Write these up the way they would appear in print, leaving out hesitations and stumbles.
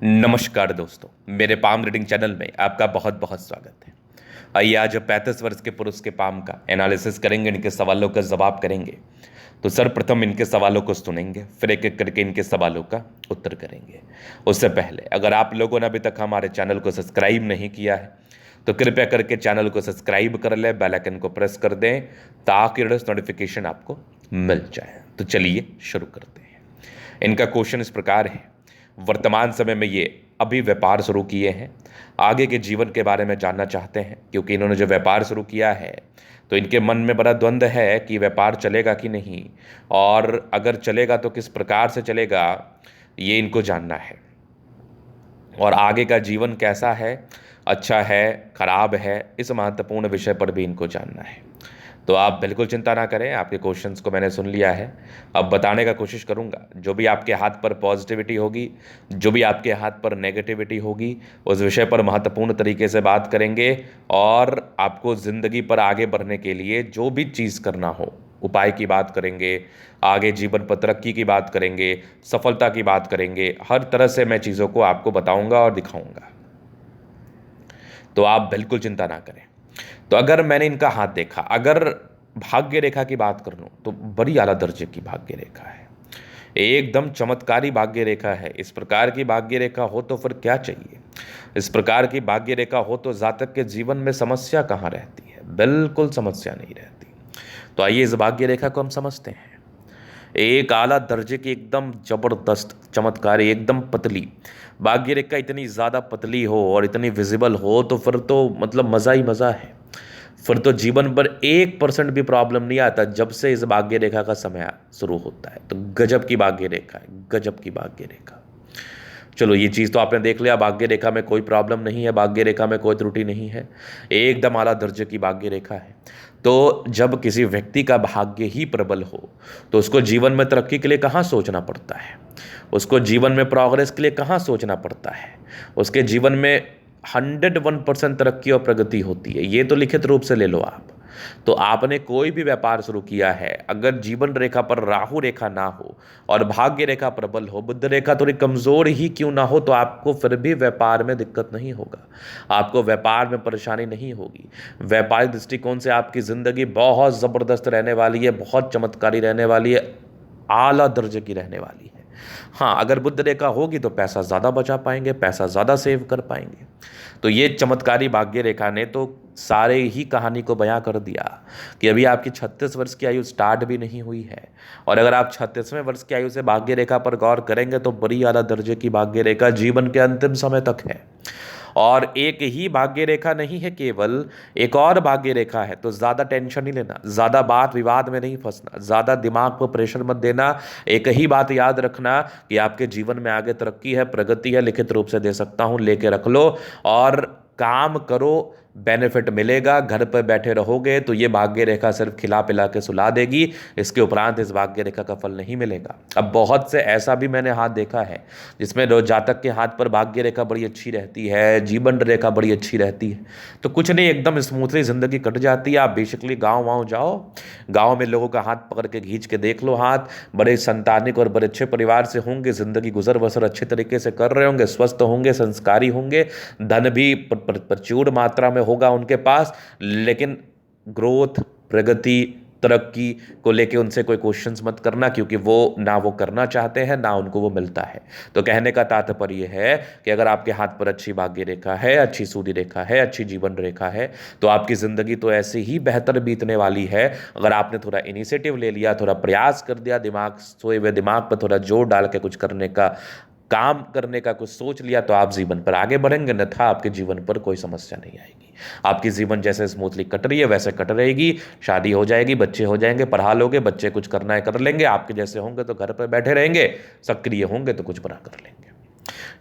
नमस्कार दोस्तों, मेरे पाम रीडिंग चैनल में आपका बहुत बहुत स्वागत है। आइए आज 35 वर्ष के पुरुष के पाम का एनालिसिस करेंगे, इनके सवालों का जवाब करेंगे। तो सर्वप्रथम इनके सवालों को सुनेंगे, फिर एक एक करके इनके सवालों का उत्तर करेंगे। उससे पहले अगर आप लोगों ने अभी तक हमारे चैनल को सब्सक्राइब नहीं किया है तो कृपया करके चैनल को सब्सक्राइब कर लें, बेल आइकन को प्रेस कर दें ताकि नोटिफिकेशन आपको मिल जाए। तो चलिए शुरू करते हैं। इनका क्वेश्चन इस प्रकार है, वर्तमान समय में ये अभी व्यापार शुरू किए हैं, आगे के जीवन के बारे में जानना चाहते हैं क्योंकि इन्होंने जो व्यापार शुरू किया है तो इनके मन में बड़ा द्वंद्व है कि व्यापार चलेगा कि नहीं, और अगर चलेगा तो किस प्रकार से चलेगा, ये इनको जानना है। और आगे का जीवन कैसा है, अच्छा है खराब है, इस महत्वपूर्ण विषय पर भी इनको जानना है। तो आप बिल्कुल चिंता ना करें, आपके क्वेश्चंस को मैंने सुन लिया है। अब बताने का कोशिश करूंगा। जो भी आपके हाथ पर पॉजिटिविटी होगी, जो भी आपके हाथ पर नेगेटिविटी होगी, उस विषय पर महत्वपूर्ण तरीके से बात करेंगे। और आपको ज़िंदगी पर आगे बढ़ने के लिए जो भी चीज़ करना हो, उपाय की बात करेंगे, आगे जीवन पर तरक्की की बात करेंगे, सफलता की बात करेंगे। हर तरह से मैं चीज़ों को आपको बताऊंगा और दिखाऊंगा। तो आप बिल्कुल चिंता ना करें। तो अगर मैंने इनका हाथ देखा, अगर भाग्य रेखा की बात कर लूँ तो बड़ी आला दर्जे की भाग्य रेखा है, एकदम चमत्कारी भाग्य रेखा है। इस प्रकार की भाग्य रेखा हो तो फिर क्या चाहिए। इस प्रकार की भाग्य रेखा हो तो जातक के जीवन में समस्या कहाँ रहती है, बिल्कुल समस्या नहीं रहती। तो आइए इस भाग्य रेखा को हम समझते हैं। एक आला दर्जे की एकदम जबरदस्त चमत्कारी, एकदम पतली भाग्य रेखा, इतनी ज़्यादा पतली हो और इतनी विजिबल हो तो फिर तो मतलब मज़ा ही मज़ा है। फिर तो जीवन पर 1% भी प्रॉब्लम नहीं आता जब से इस भाग्य रेखा का समय शुरू होता है। तो गजब की भाग्य रेखा है, गजब की भाग्य रेखा। चलो ये चीज़ तो आपने देख लिया, भाग्य रेखा में कोई प्रॉब्लम नहीं है, भाग्य रेखा में कोई त्रुटि नहीं है, एकदम आला दर्जे की भाग्य रेखा है। तो जब किसी व्यक्ति का भाग्य ही प्रबल हो तो उसको जीवन में तरक्की के लिए कहाँ सोचना पड़ता है, उसको जीवन में प्रोग्रेस के लिए कहाँ सोचना पड़ता है, उसके जीवन में 101% तरक्की और प्रगति होती है। ये तो लिखित रूप से ले लो आप। तो आपने कोई भी व्यापार शुरू किया है, अगर जीवन रेखा पर राहु रेखा ना हो और भाग्य रेखा प्रबल हो, बुध रेखा थोड़ी कमजोर ही क्यों ना हो, तो आपको फिर भी व्यापार में दिक्कत नहीं होगा, आपको व्यापार में परेशानी नहीं होगी। व्यापारिक दृष्टिकोण से आपकी जिंदगी बहुत जबरदस्त रहने वाली है, बहुत चमत्कारी रहने वाली है, आला दर्जे की रहने वाली है। हाँ, अगर बुध रेखा होगी तो पैसा ज़्यादा बचा पाएंगे, पैसा ज़्यादा सेव कर पाएंगे। तो ये चमत्कारी भाग्य रेखा ने तो सारे ही कहानी को बयां कर दिया कि अभी आपकी 36 वर्ष की आयु स्टार्ट भी नहीं हुई है, और अगर आप 36वें वर्ष की आयु से भाग्य रेखा पर गौर करेंगे तो बड़ी आला दर्जे की भाग्य रेखा जीवन के अंतिम समय तक है। और एक ही भाग्य रेखा नहीं है, केवल एक और भाग्य रेखा है। तो ज़्यादा टेंशन नहीं लेना, ज़्यादा बात विवाद में नहीं फंसना, ज़्यादा दिमाग पर प्रेशर मत देना। एक ही बात याद रखना कि आपके जीवन में आगे तरक्की है, प्रगति है, लिखित रूप से दे सकता हूँ, लेके रख लो और काम करो, बेनिफिट मिलेगा। घर पर बैठे रहोगे तो ये भाग्य रेखा सिर्फ खिला पिला के सुला देगी, इसके उपरांत इस भाग्य रेखा का फल नहीं मिलेगा। अब बहुत से ऐसा भी मैंने हाथ देखा है जिसमें जातक के हाथ पर भाग्य रेखा बड़ी अच्छी रहती है, जीवन रेखा बड़ी अच्छी रहती है, तो कुछ नहीं, एकदम स्मूथली जिंदगी कट जाती है। आप बेसिकली गाँव वाँव जाओ, गाँव में लोगों का हाथ पकड़ के खींच के देख लो, हाथ बड़े संतानिक और बड़े अच्छे परिवार से होंगे, जिंदगी गुजर बसर अच्छे तरीके से कर रहे होंगे, स्वस्थ होंगे, संस्कारी होंगे, धन भी प्रचुर मात्रा में होगा उनके पास, लेकिन ग्रोथ, प्रगति, तरक्की को लेके उनसे कोई क्वेश्चंस मत करना, क्योंकि वो ना वो करना चाहते हैं ना उनको वो मिलता है। तो कहने का तात्पर्य है कि अगर आपके हाथ पर अच्छी भाग्य रेखा है, अच्छी सूर्य रेखा है, अच्छी जीवन रेखा है, तो आपकी ज़िंदगी तो ऐसे ही बेहतर बीतने वाली है। अगर आपने थोड़ा इनिशिएटिव ले लिया, थोड़ा प्रयास कर दिया, दिमाग सोए हुए दिमाग पर थोड़ा जोर डाल के कुछ करने का, काम करने का कुछ सोच लिया, तो आप जीवन पर आगे बढ़ेंगे, अन्यथा आपके जीवन पर कोई समस्या नहीं आएगी। आपकी जीवन जैसे स्मूथली कट रही है वैसे कट रहेगी, शादी हो जाएगी, बच्चे हो जाएंगे, पढ़ा लोगे, बच्चे कुछ करना है कर लेंगे, आपके जैसे होंगे तो घर पर बैठे रहेंगे, सक्रिय होंगे तो कुछ बड़ा कर लेंगे।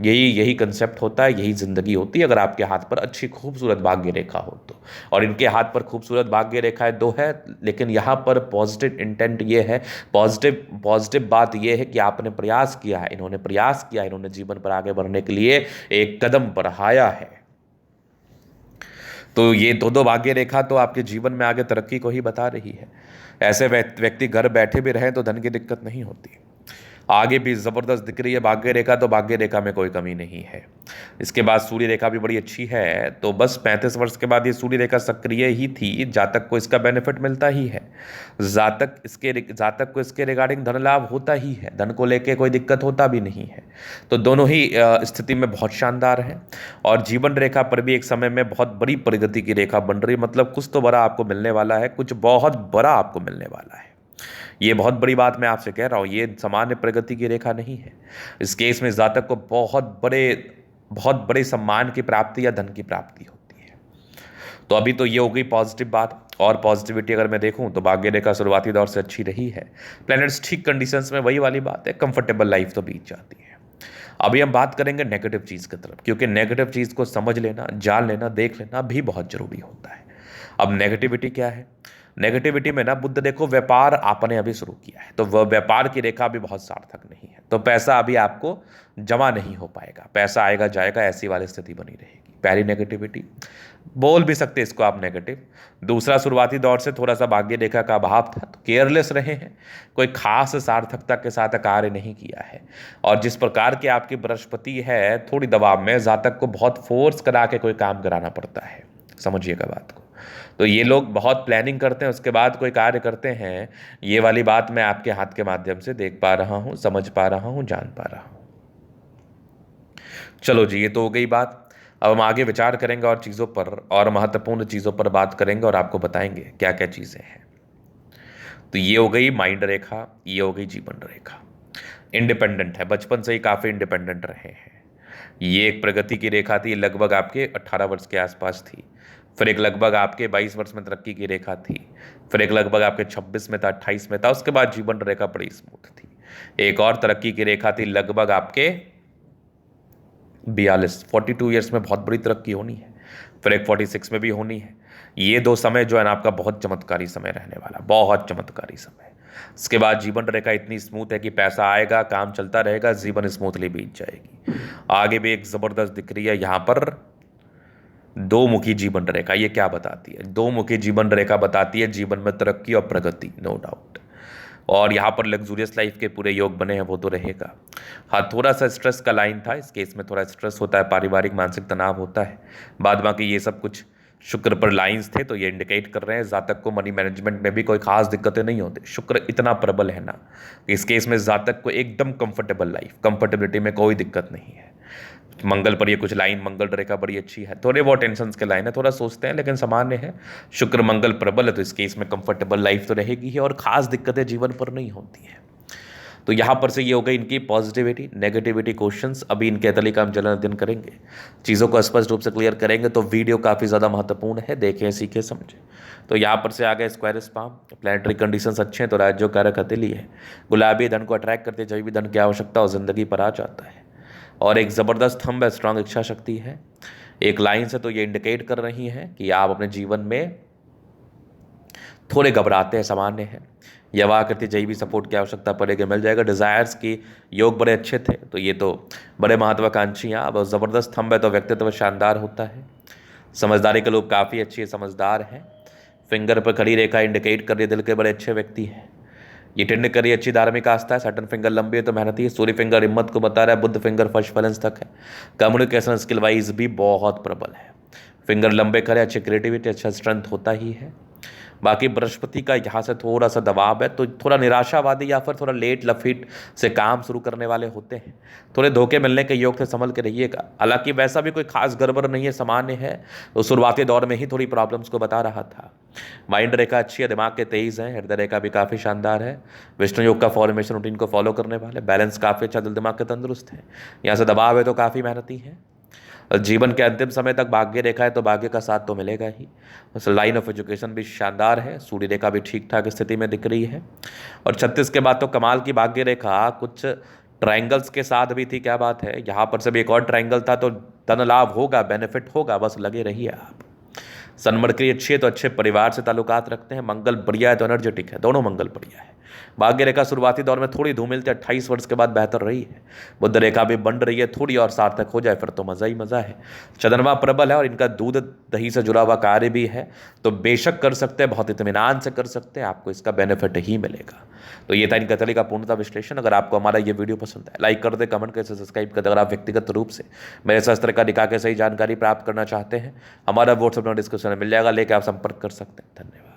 यही यही कंसेप्ट होता है, यही जिंदगी होती है अगर आपके हाथ पर अच्छी खूबसूरत भाग्य रेखा हो तो। और इनके हाथ पर खूबसूरत भाग्य रेखाएं दो है, लेकिन यहाँ पर पॉजिटिव इंटेंट ये है, पॉजिटिव पॉजिटिव बात ये है कि आपने प्रयास किया है, इन्होंने प्रयास किया, इन्होंने जीवन पर आगे बढ़ने के लिए एक कदम बढ़ाया है। तो ये दो दो भाग्य रेखा तो आपके जीवन में आगे तरक्की को ही बता रही है। ऐसे व्यक्ति घर बैठे भी रहें तो धन की दिक्कत नहीं होती। आगे भी ज़बरदस्त दिख रही है भाग्य रेखा, तो भाग्य रेखा में कोई कमी नहीं है। इसके बाद सूर्य रेखा भी बड़ी अच्छी है, तो बस 35 वर्ष के बाद ये सूर्य रेखा सक्रिय ही थी, जातक को इसका बेनिफिट मिलता ही है। जातक को इसके रिगार्डिंग धन लाभ होता ही है, धन को लेके कोई दिक्कत होता भी नहीं है। तो दोनों ही स्थिति में बहुत शानदार है। और जीवन रेखा पर भी एक समय में बहुत बड़ी प्रगति की रेखा बन रही है, मतलब कुछ तो बड़ा आपको मिलने वाला है, कुछ बहुत बड़ा आपको मिलने वाला है। ये बहुत बड़ी बात मैं आपसे कह रहा हूँ, ये सामान्य प्रगति की रेखा नहीं है। इस केस में जातक को बहुत बड़े सम्मान की प्राप्ति या धन की प्राप्ति होती है। तो अभी तो ये हो गई पॉजिटिव बात। और पॉजिटिविटी अगर मैं देखूं तो भाग्य रेखा शुरुआती दौर से अच्छी रही है। प्लैनेट्स ठीक कंडीशंस में, वही वाली बात है, कंफर्टेबल लाइफ तो बीत जाती है। अभी हम बात करेंगे नेगेटिव चीज़ की तरफ, क्योंकि नेगेटिव चीज़ को समझ लेना, जान लेना, देख लेना भी बहुत जरूरी होता है। अब नेगेटिविटी क्या है? नेगेटिविटी में ना, बुद्ध देखो व्यापार आपने अभी शुरू किया है, तो वह व्यापार की रेखा भी बहुत सार्थक नहीं है, तो पैसा अभी आपको जमा नहीं हो पाएगा, पैसा आएगा जाएगा, ऐसी वाली स्थिति बनी रहेगी। पहली नेगेटिविटी, बोल भी सकते इसको आप नेगेटिव। दूसरा, शुरुआती दौर से थोड़ा सा भाग्य रेखा का अभाव था, तो केयरलेस रहे हैं, कोई खास सार्थकता के साथ कार्य नहीं किया है। और जिस प्रकार की आपकी बृहस्पति है, थोड़ी दबाव में, जातक को बहुत फोर्स करा के कोई काम कराना पड़ता है, समझिएगा बात को। तो ये लोग बहुत प्लानिंग करते हैं, उसके बाद कोई कार्य करते हैं। ये वाली बात मैं आपके हाथ के माध्यम से देख पा रहा हूं, समझ पा रहा हूं, जान पा रहा हूं। चलो जी, ये तो हो गई बात। अब हम आगे विचार करेंगे और चीज़ों पर, और महत्वपूर्ण चीज़ों पर बात करेंगे और आपको बताएंगे क्या क्या चीज़ें हैं। तो ये हो गई माइंड रेखा, ये हो गई जीवन रेखा। इंडिपेंडेंट है, बचपन से ही काफ़ी इंडिपेंडेंट रहे हैं। ये एक प्रगति की रेखा थी, लगभग आपके 18 वर्ष के आसपास थी। फिर एक लगभग आपके 22 वर्ष में तरक्की की रेखा थी। फिर एक लगभग आपके 26 में था, 28 में था। उसके बाद जीवन रेखा बड़ी स्मूथ थी। एक और तरक्की की रेखा थी, लगभग आपके 42 ईयर्स में बहुत बड़ी तरक्की होनी है। फिर एक 46 में भी होनी है। ये दो समय जो है ना, आपका बहुत चमत्कारी समय रहने वाला, बहुत चमत्कारी समय। इसके बाद जीवन रेखा इतनी स्मूथ है कि पैसा आएगा, काम चलता रहेगा, जीवन स्मूथली बीत जाएगी। आगे भी एक जबरदस्त दिख रही है यहाँ पर दो मुखी जीवन रेखा। ये क्या बताती है? दो मुखी जीवन रेखा बताती है जीवन में तरक्की और प्रगति, नो डाउट। और यहाँ पर लग्जूरियस लाइफ के पूरे योग बने हैं, वो तो रहेगा। हाँ, थोड़ा सा स्ट्रेस का लाइन था, इस केस में थोड़ा स्ट्रेस होता है, पारिवारिक मानसिक तनाव होता है। बाद बाकी ये सब कुछ शुक्र पर लाइंस थे, तो ये इंडिकेट कर रहे हैं जातक को मनी मैनेजमेंट में भी कोई खास दिक्कतें नहीं होती। शुक्र इतना प्रबल है ना, इस केस में जातक को एकदम कंफर्टेबल लाइफ, कंफर्टेबिलिटी में कोई दिक्कत नहीं है। मंगल पर ये कुछ लाइन, मंगल रेखा बड़ी अच्छी है। थोड़े बहुत टेंशन के लाइन है, थोड़ा सोचते हैं, लेकिन सामान्य है। शुक्र मंगल प्रबल है, तो इस केस में कंफर्टेबल लाइफ तो रहेगी ही, और खास दिक्कतें जीवन पर नहीं होती हैं। तो यहाँ पर से ये हो गई इनकी पॉजिटिविटी। नेगेटिविटी क्वेश्चंस अभी इनके तरीका हम जल्द अध्ययन करेंगे, चीज़ों को स्पष्ट रूप से क्लियर करेंगे। तो वीडियो काफ़ी ज़्यादा महत्वपूर्ण है, देखें, सीखें, समझें। तो यहाँ पर से आ गए स्क्वायर स्पाम। प्लानिटरी कंडीशंस अच्छे हैं, तो राज्यों कारक हथेली है। गुलाबी धन को अट्रैक्ट करते, जब भी धन की आवश्यकता हो जिंदगी पर आ जाता है। और एक ज़बरदस्त थंब है, स्ट्रांग इच्छा शक्ति है। एक लाइन से तो ये इंडिकेट कर रही हैं कि आप अपने जीवन में थोड़े घबराते हैं, सामान्य है। यवा करती जय भी सपोर्ट की आवश्यकता पड़ेगी, मिल जाएगा। डिज़ायर्स की योग बड़े अच्छे थे, तो ये तो बड़े महत्वाकांक्षी हैं। अब ज़बरदस्त थंब है, तो व्यक्तित्व शानदार होता है। समझदारी के लोग काफ़ी अच्छी है, समझदार हैं। फिंगर पर खड़ी रेखा इंडिकेट कर रही है दिल के बड़े अच्छे व्यक्ति हैं। ये टेंड करिए अच्छी धार्मिक आस्था है। सैटर्न फिंगर लंबी है तो मेहनती है। सूर्य फिंगर हिम्मत को बता रहा है। बुध फिंगर फर्स्ट बैलेंस तक है। कम्युनिकेशन स्किल वाइज भी बहुत प्रबल है। फिंगर लंबे करे, अच्छी क्रिएटिविटी, अच्छा स्ट्रेंथ होता ही है। बाकी बृहस्पति का यहाँ से थोड़ा सा दबाव है, तो थोड़ा निराशावादी या फिर थोड़ा लेट लफीट से काम शुरू करने वाले होते हैं। थोड़े धोखे मिलने के योग से संभल के रहिएगा। हालांकि वैसा भी कोई खास गड़बड़ नहीं है, सामान्य है। तो शुरुआती दौर में ही थोड़ी प्रॉब्लम्स को बता रहा था। माइंड रेखा अच्छी है, दिमाग के तेज है। हृदय रेखा भी काफ़ी शानदार है। विष्णु योग का फॉर्मेशन रूटीन को फॉलो करने वाले, बैलेंस काफ़ी अच्छा, दिल दिमाग के तंदुरुस्त है। यहाँ से दबाव है तो काफ़ी मेहनती है। जीवन के अंतिम समय तक भाग्य रेखा है, तो भाग्य का साथ तो मिलेगा ही। उस लाइन ऑफ एजुकेशन भी शानदार है। सूर्य रेखा भी ठीक ठाक स्थिति में दिख रही है। और 36 के बाद तो कमाल की भाग्य रेखा, कुछ ट्रायंगल्स के साथ भी थी। क्या बात है, यहाँ पर से भी एक और ट्रायंगल था, तो धन लाभ होगा, बेनिफिट होगा, बस लगे रहिए आप। सन्मरकरी अच्छी है तो अच्छे परिवार से ताल्लुकात रखते हैं, मंगल बढ़िया है तो एनर्जेटिक है, दोनों मंगल बढ़िया है। भाग्य रेखा शुरुआती दौर में थोड़ी धूमिल मिलती है, 28 वर्ष के बाद बेहतर रही है। बुध रेखा भी बन रही है, थोड़ी और सार्थक हो जाए फिर तो मज़ा ही मज़ा है। चंद्रमा प्रबल है और इनका दूध दही से जुड़ा हुआ कार्य भी है, तो बेशक कर सकते हैं, बहुत इत्मीनान से कर सकते हैं, आपको इसका बेनिफिट ही मिलेगा। तो ये था इनका तले का पूर्णता विश्लेषण। अगर आपको हमारा ये वीडियो पसंद है, लाइक कर दे, कमेंट करके सब्सक्राइब कर दे। अगर आप व्यक्तिगत रूप से मेरे शास्त्र का दिखा के सही जानकारी प्राप्त करना चाहते हैं, हमारा व्हाट्सएप नंबर डिस्क्रिप्शन में मिल जाएगा, लेकर आप संपर्क कर सकते हैं। धन्यवाद।